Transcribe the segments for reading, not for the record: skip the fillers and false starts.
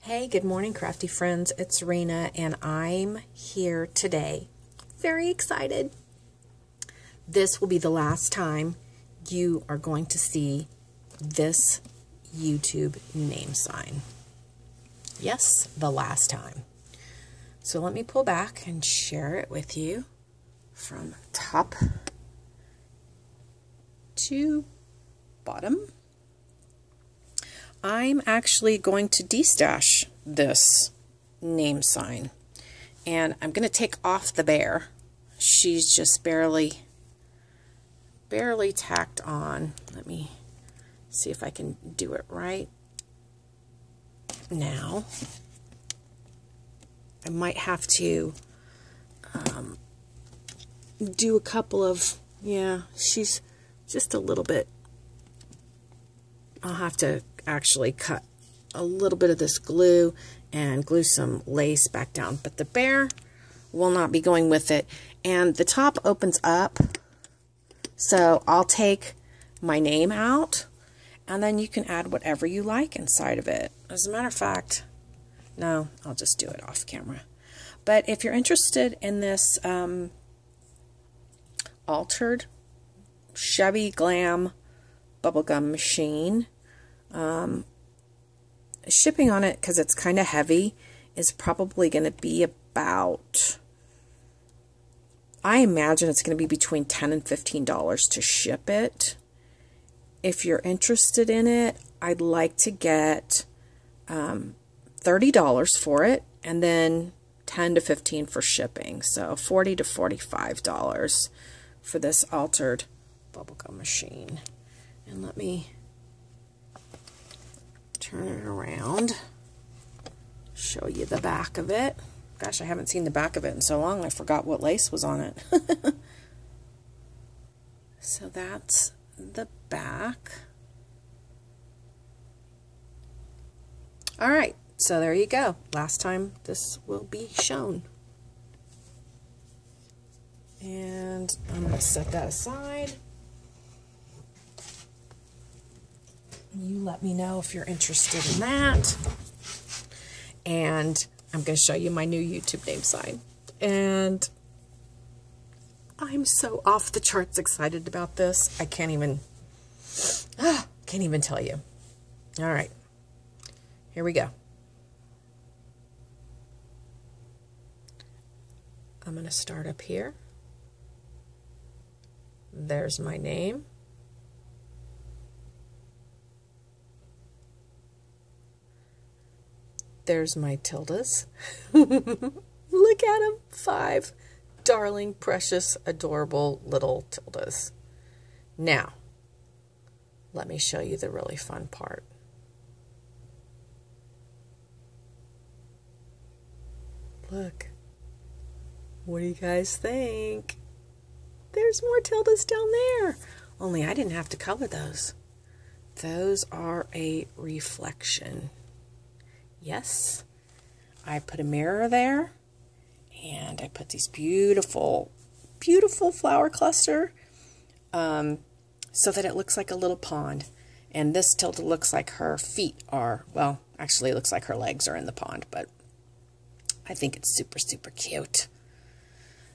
Hey, good morning, crafty friends. It's Rena, and I'm here today. Very excited. This will be the last time you are going to see this YouTube name sign. Yes, the last time. So let me pull back and share it with you from top to bottom. I'm actually going to destash this name sign, and I'm going to take off the bear. She's just barely tacked on. Let me see if I can do it right now. I might have to do a couple of, she's just a little bit. I'll have to actually cut a little bit of this glue and glue some lace back down, but the bear will not be going with it. And the top opens up, so I'll take my name out, and then you can add whatever you like inside of it. As a matter of fact, no, I'll just do it off camera. But if you're interested in this altered Chevy Glam bubblegum machine, shipping on it, because it's kind of heavy, is probably going to be about, I imagine it's going to be between $10 and $15 to ship it. If you're interested in it, I'd like to get $30 for it, and then $10 to $15 for shipping. So $40 to $45 for this altered bubblegum machine. And let me turn it around, show you the back of it. Gosh, I haven't seen the back of it in so long, I forgot what lace was on it. So that's the back. Alright, so there you go. Last time this will be shown. And I'm going to set that aside. You let me know if you're interested in that. And I'm going to show you my new YouTube name sign. And I'm so off the charts excited about this. I can't even tell you. All right. Here we go. I'm going to start up here. There's my name. There's my tildes. Look at them. 5 darling, precious, adorable little tildes. Now, let me show you the really fun part. Look. What do you guys think? There's more tildes down there. Only I didn't have to color those. Those are a reflection. Yes, I put a mirror there, and I put these beautiful, beautiful flower cluster so that it looks like a little pond. And this tilde looks like her feet are, well, actually it looks like her legs are in the pond, but I think it's super, super cute.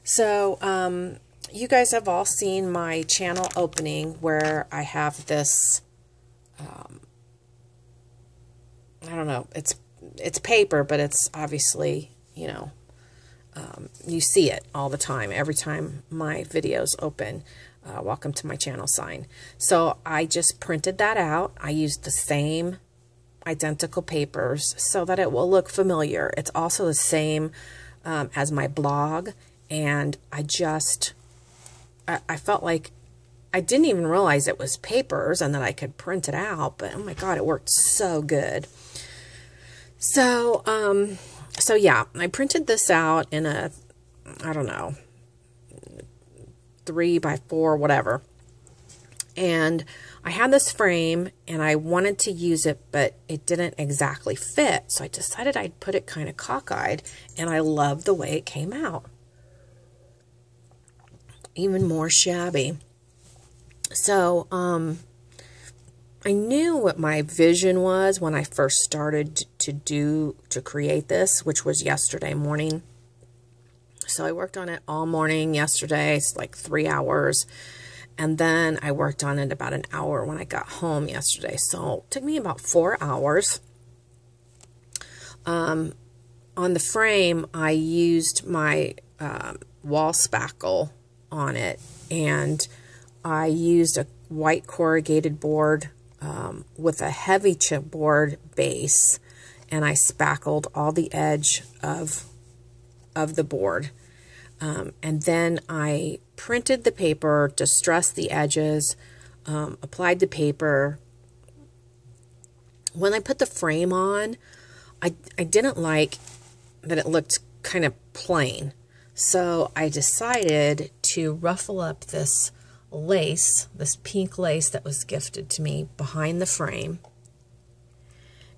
So, you guys have all seen my channel opening where I have this, I don't know, it's paper, but it's obviously, you know, you see it all the time. Every time my videos open, welcome to my channel sign. So I just printed that out. I used the same identical papers so that it will look familiar. It's also the same as my blog, and I felt like I didn't even realize it was papers and that I could print it out, but oh my God, it worked so good. So, so yeah, I printed this out in a, I don't know, 3x4, whatever. And I had this frame and I wanted to use it, but it didn't exactly fit. So I decided I'd put it kind of cockeyed, and I love the way it came out. Even more shabby. So, I knew what my vision was when I first started to create this, which was yesterday morning. So I worked on it all morning yesterday. It's like 3 hours. And then I worked on it about an hour when I got home yesterday. So it took me about 4 hours. On the frame, I used my wall spackle on it. And I used a white corrugated board with a heavy chipboard base. And I spackled all the edge of the board. And then I printed the paper, distressed the edges, applied the paper. When I put the frame on, I didn't like that it looked kind of plain. So I decided to ruffle up this lace, this pink lace that was gifted to me behind the frame.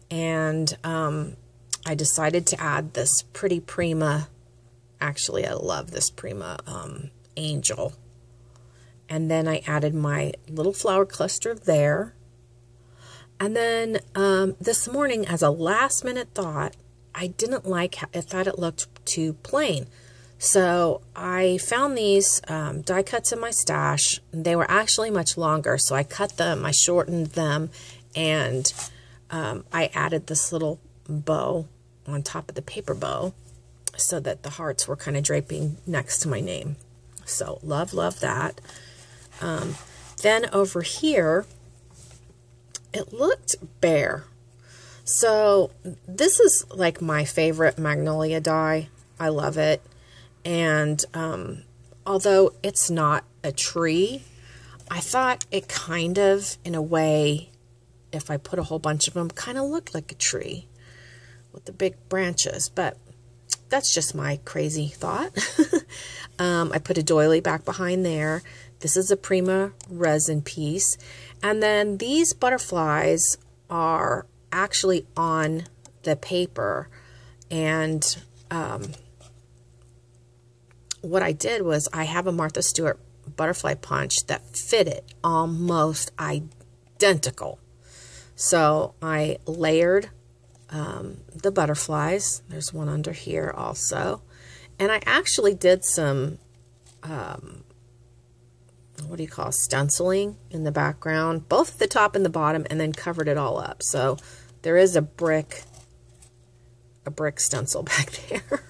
And I decided to add this pretty Prima. Actually, I love this Prima angel. And then I added my little flower cluster there. And then this morning, as a last minute thought, I didn't like how I thought it looked too plain. So I found these die cuts in my stash. They were actually much longer, so I cut them, I shortened them, and I added this little bow on top of the paper bow so that the hearts were kind of draping next to my name. So love that. Then over here, it looked bare. So this is like my favorite Magnolia die. I love it. And although it's not a tree, I thought it kind of, in a way, if I put a whole bunch of them, kind of looked like a tree with the big branches. But that's just my crazy thought. I put a doily back behind there. This is a Prima resin piece. And then these butterflies are actually on the paper. And what I did was I have a Martha Stewart butterfly punch that fitted almost identical. So I layered the butterflies. There's one under here also. And I actually did some, what do you call, stenciling in the background, both at the top and the bottom, and then covered it all up. So there is a brick stencil back there.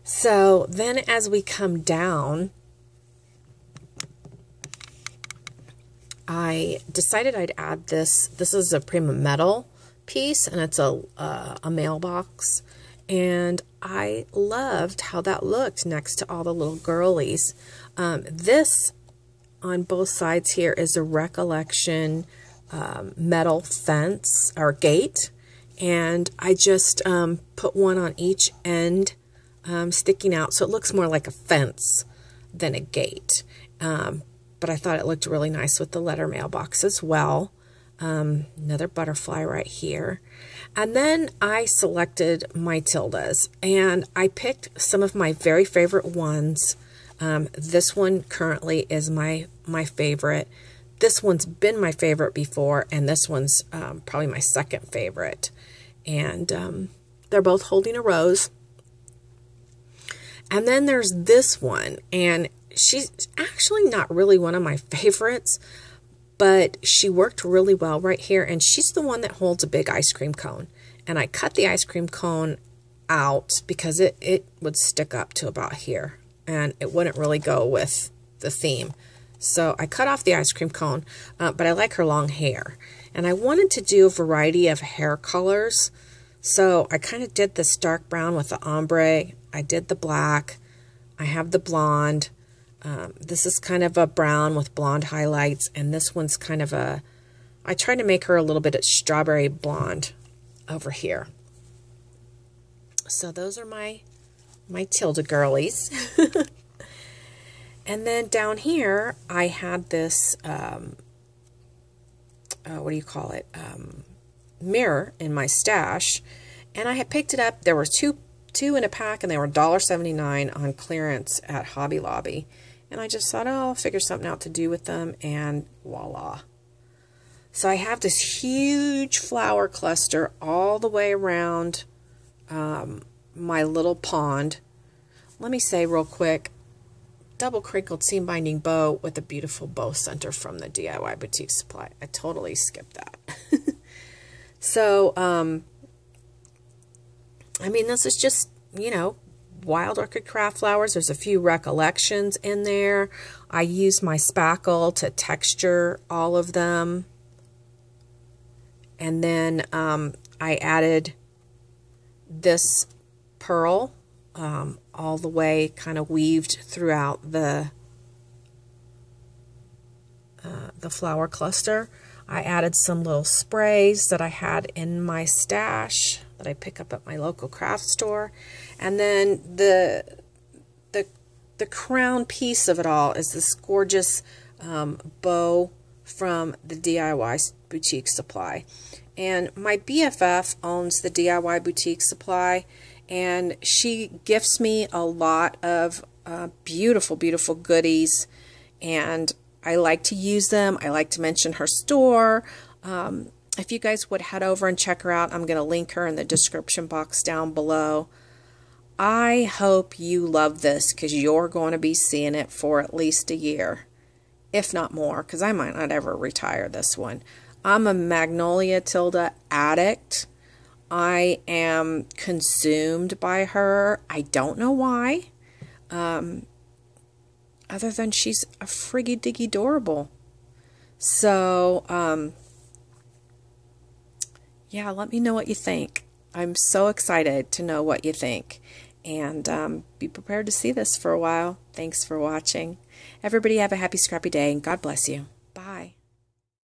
So then as we come down, I decided I'd add this. This is a Prima metal piece, and it's a mailbox. And I loved how that looked next to all the little girlies. This on both sides here is a Recollection metal fence or gate. And I just put one on each end sticking out, so it looks more like a fence than a gate. But I thought it looked really nice with the letter mailbox as well. Another butterfly right here. And then I selected my Tildas, and I picked some of my very favorite ones. This one currently is my favorite. This one's been my favorite before, and this one's probably my second favorite. And they're both holding a rose. And then there's this one, and she's actually not really one of my favorites, but she worked really well right here, and she's the one that holds a big ice cream cone. And I cut the ice cream cone out because it would stick up to about here, and it wouldn't really go with the theme. So I cut off the ice cream cone, but I like her long hair. And I wanted to do a variety of hair colors, so I kind of did this dark brown with the ombre. I did the black. I have the blonde. This is kind of a brown with blonde highlights, and this one's kind of a, I tried to make her a little bit of strawberry blonde over here. So those are my Tilda girlies. And then down here, I had this, what do you call it, mirror in my stash, and I had picked it up. There were two in a pack, and they were $1.79 on clearance at Hobby Lobby. And I just thought, oh, I'll figure something out to do with them, and voila. So I have this huge flower cluster all the way around my little pond. Let me say real quick, double crinkled seam binding bow with a beautiful bow center from the DIY Boutique Supply. I totally skipped that. So, I mean, this is just, you know, wild orchid craft flowers. There's a few recollections in there. I used my spackle to texture all of them. And then I added this pearl all the way kind of weaved throughout the flower cluster. I added some little sprays that I had in my stash that I pick up at my local craft store. And then the crown piece of it all is this gorgeous bow from the DIY Boutique Supply. And my BFF owns the DIY Boutique Supply, and she gifts me a lot of beautiful, beautiful goodies, and I like to use them. I like to mention her store. If you guys would head over and check her out, I'm going to link her in the description box down below. I hope you love this, because you're going to be seeing it for at least a year, if not more, because I might not ever retire this one. I'm a Magnolia Tilda addict. I am consumed by her. I don't know why. Other than she's a friggy diggy adorable. So, yeah, let me know what you think. I'm so excited to know what you think. And be prepared to see this for a while. Thanks for watching. Everybody have a happy, scrappy day, and God bless you.